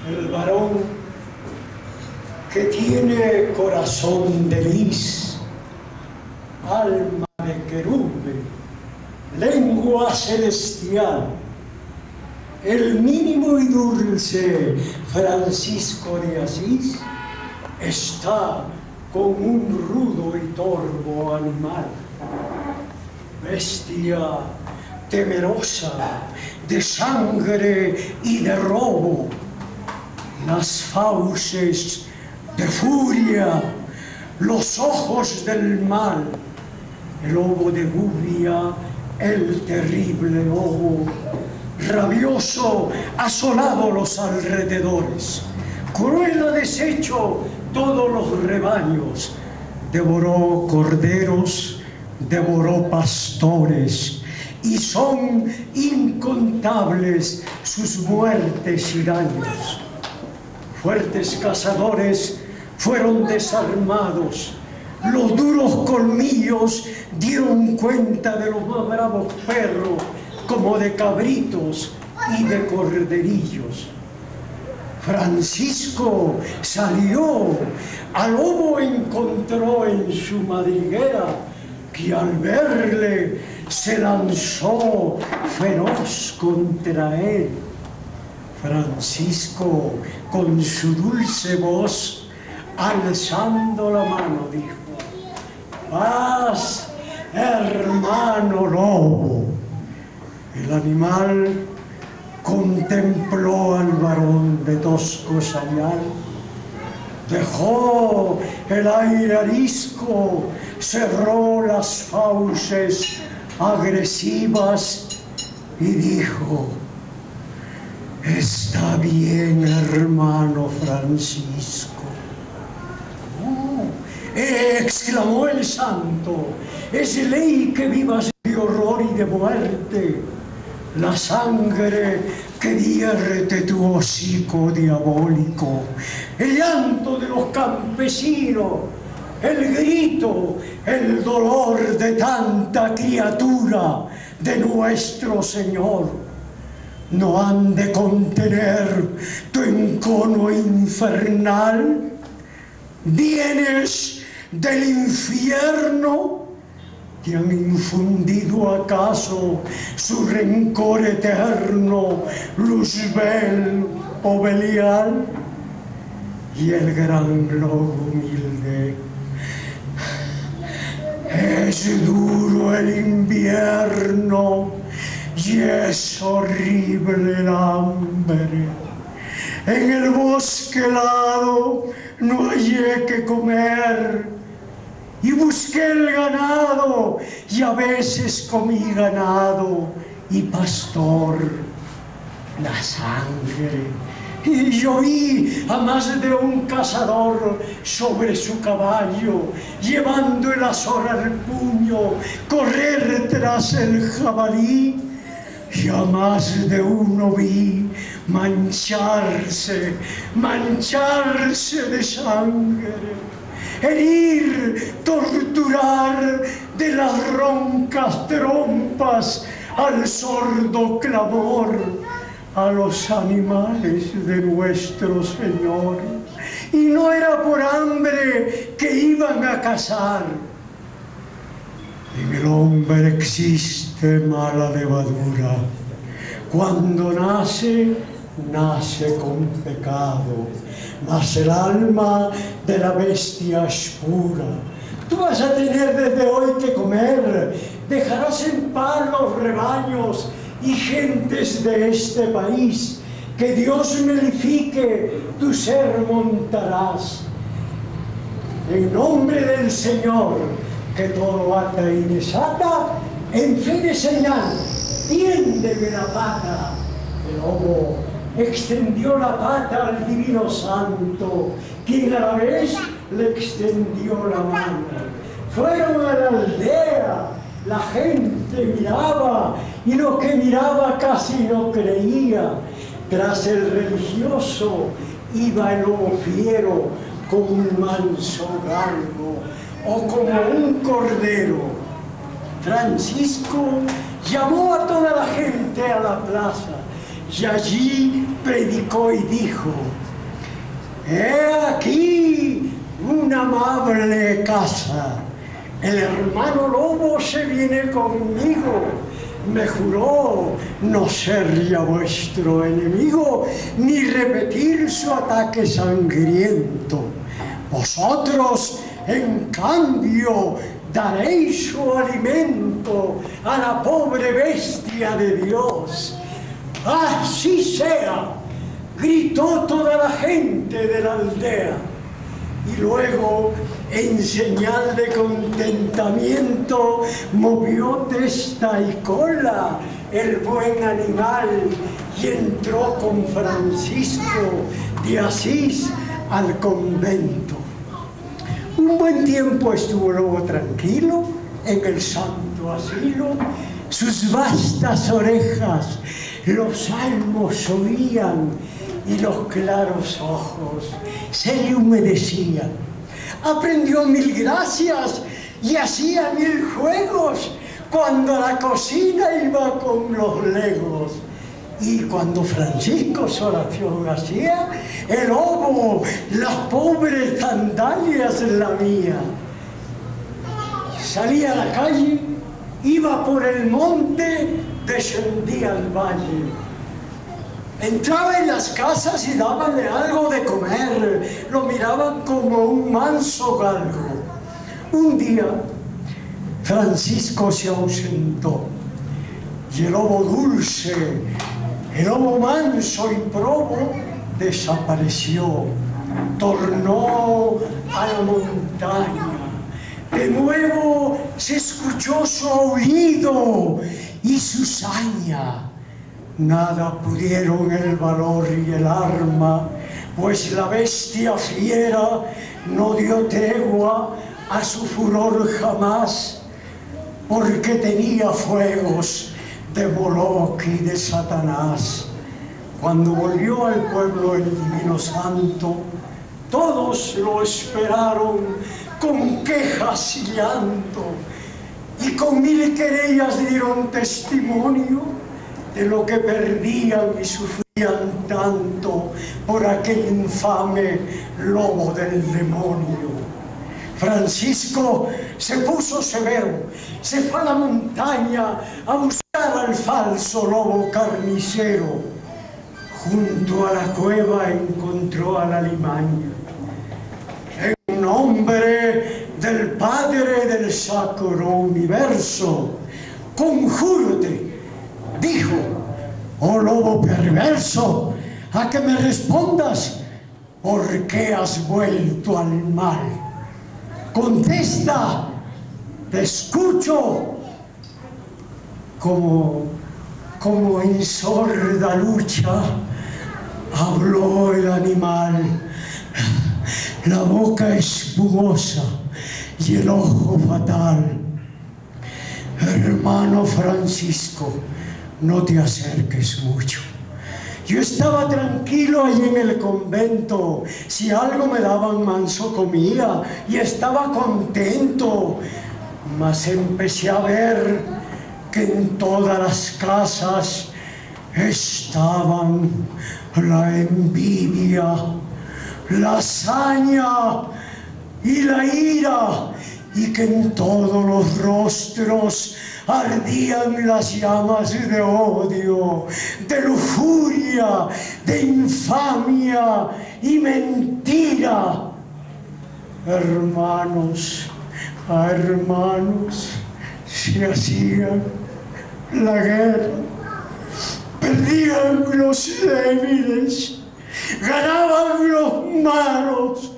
El varón que tiene corazón de lis, alma de querube, lengua celestial, el mínimo y dulce Francisco de Asís está con un rudo y torvo animal, bestia temerosa de sangre y de robo, las fauces de furia, los ojos del mal, el lobo de Gubia, el terrible lobo, rabioso, asolado los alrededores, cruel ha deshecho todos los rebaños, devoró corderos, devoró pastores, y son incontables sus muertes y daños. Fuertes cazadores fueron desarmados, los duros colmillos dieron cuenta de los más bravos perros, como de cabritos y de corderillos. Francisco salió, al lobo encontró en su madriguera, que al verle se lanzó feroz contra él. Francisco, con su dulce voz, alzando la mano, dijo: paz, hermano lobo. El animal contempló al varón de tosco sayal, dejó el aire arisco, cerró las fauces agresivas y dijo: está bien, hermano Francisco. Exclamó el santo: es ley que vivas de horror y de muerte. La sangre que vierte tu hocico diabólico, el llanto de los campesinos, el grito, el dolor de tanta criatura de nuestro Señor, no han de contener tu encono infernal. ¿Vienes del infierno? ¿Te han infundido acaso su rencor eterno, Luzbel o Belial? Y el gran lobo humilde: es duro el invierno y es horrible el hambre. En el bosque helado no hallé que comer, y busqué el ganado, y a veces comí ganado y pastor, la sangre. Y yo vi a más de un cazador sobre su caballo, llevando el azor al puño, correr tras el jabalí, y a más de uno vi mancharse de sangre, herir, torturar de las roncas trompas al sordo clamor a los animales de nuestro Señor. Y no era por hambre que iban a cazar. En el hombre existe mala levadura. Cuando nace, nace con pecado, mas el alma de la bestia es pura. Tú vas a tener desde hoy que comer, dejarás en paz los rebaños y gentes de este país. Que Dios nullifique tu ser montarás. En nombre del Señor, que todo ata y desata, en fe de señal, tiéndeme la pata. El lobo extendió la pata al divino santo, quien a la vez le extendió la mano. Fueron a la aldea, la gente miraba, y lo que miraba casi no creía. Tras el religioso iba el lobo fiero, como un manso galgo o como un cordero. Francisco llamó a toda la gente a la plaza, y allí predicó y dijo: he aquí una amable casa. El hermano lobo se viene conmigo. Me juró no ser ya vuestro enemigo, ni repetir su ataque sangriento. Vosotros, en cambio, daréis su alimento a la pobre bestia de Dios. ¡Así sea!, gritó toda la gente de la aldea. Y luego, en señal de contentamiento, movió testa y cola el buen animal y entró con Francisco de Asís al convento. Un buen tiempo estuvo luego tranquilo en el santo asilo. Sus vastas orejas los salmos oían y los claros ojos se le humedecían. Aprendió 1000 gracias y hacía 1000 juegos cuando a la cocina iba con los legos. Y cuando Francisco su oración hacía, el lobo las pobres sandalias lamía. Salía a la calle, iba por el monte, descendía al valle. Entraba en las casas y dábanle algo de comer, lo miraban como un manso galgo. Un día, Francisco se ausentó y el lobo dulce, el lobo manso y probo, desapareció, tornó a la montaña. De nuevo se escuchó su aullido y su saña. Nada pudieron el valor y el arma, pues la bestia fiera no dio tregua a su furor jamás, porque tenía fuegos de Moloch y de Satanás. Cuando volvió al pueblo el divino santo, todos lo esperaron con quejas y llanto, y con 1000 querellas dieron testimonio de lo que perdían y sufrían tanto por aquel infame lobo del demonio. Francisco se puso severo, se fue a la montaña a buscar al falso lobo carnicero. Junto a la cueva encontró a la limaña. En nombre del Padre del Sacro Universo, conjúrote, dijo: oh lobo perverso, a que me respondas, ¿por qué has vuelto al mal? Contesta, te escucho. Como en sorda lucha habló el animal, la boca espumosa y el ojo fatal. Hermano Francisco, no te acerques mucho. Yo estaba tranquilo allí en el convento. Si algo me daban, manso comía y estaba contento. Mas empecé a ver que en todas las casas estaban la envidia, la hazaña y la ira, y que en todos los rostros ardían las llamas de odio, de lujuria, de infamia y mentira. Hermanos a hermanos se hacían la guerra, perdían los débiles, ganaban los malos.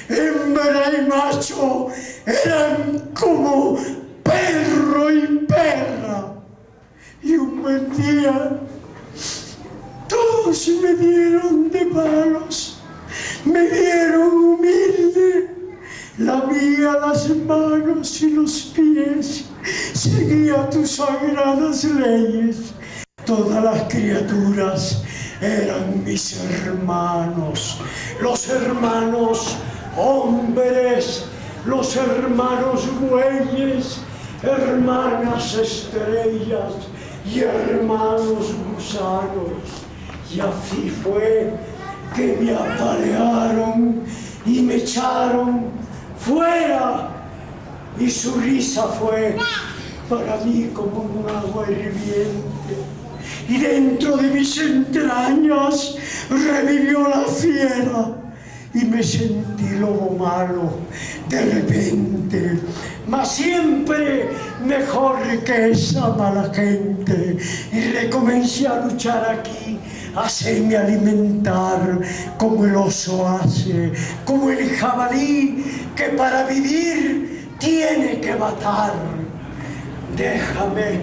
Hembra y macho eran como perro y perra. Y un buen día todos me dieron de palos, me dieron humilde, lamía las manos y los pies, seguía tus sagradas leyes. Todas las criaturas eran mis hermanos, los hermanos hombres, los hermanos bueyes, hermanas estrellas y hermanos gusanos. Y así fue que me apalearon y me echaron fuera. Y su risa fue para mí como un agua hirviente. Y dentro de mis entrañas revivió la fiera. Y me sentí lobo malo de repente, mas siempre mejor que esa mala gente. Y recomencé a luchar aquí, a hacerme alimentar como el oso hace, como el jabalí que para vivir tiene que matar. Déjame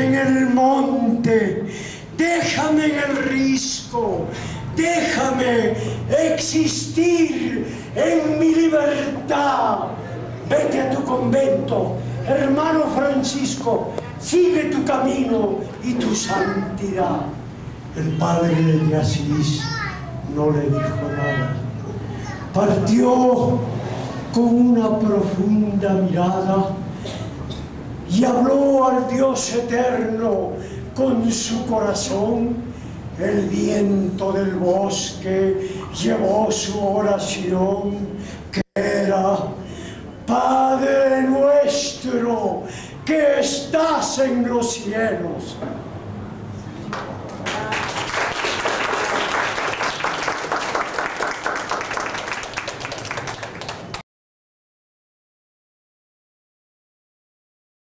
en el monte, déjame en el risco, déjame existir en mi libertad. Vete a tu convento, hermano Francisco, sigue tu camino y tu santidad. El padre de Asís no le dijo nada. Partió con una profunda mirada y habló al Dios eterno con su corazón. El viento del bosque llevó su oración, que era: Padre nuestro que estás en los cielos,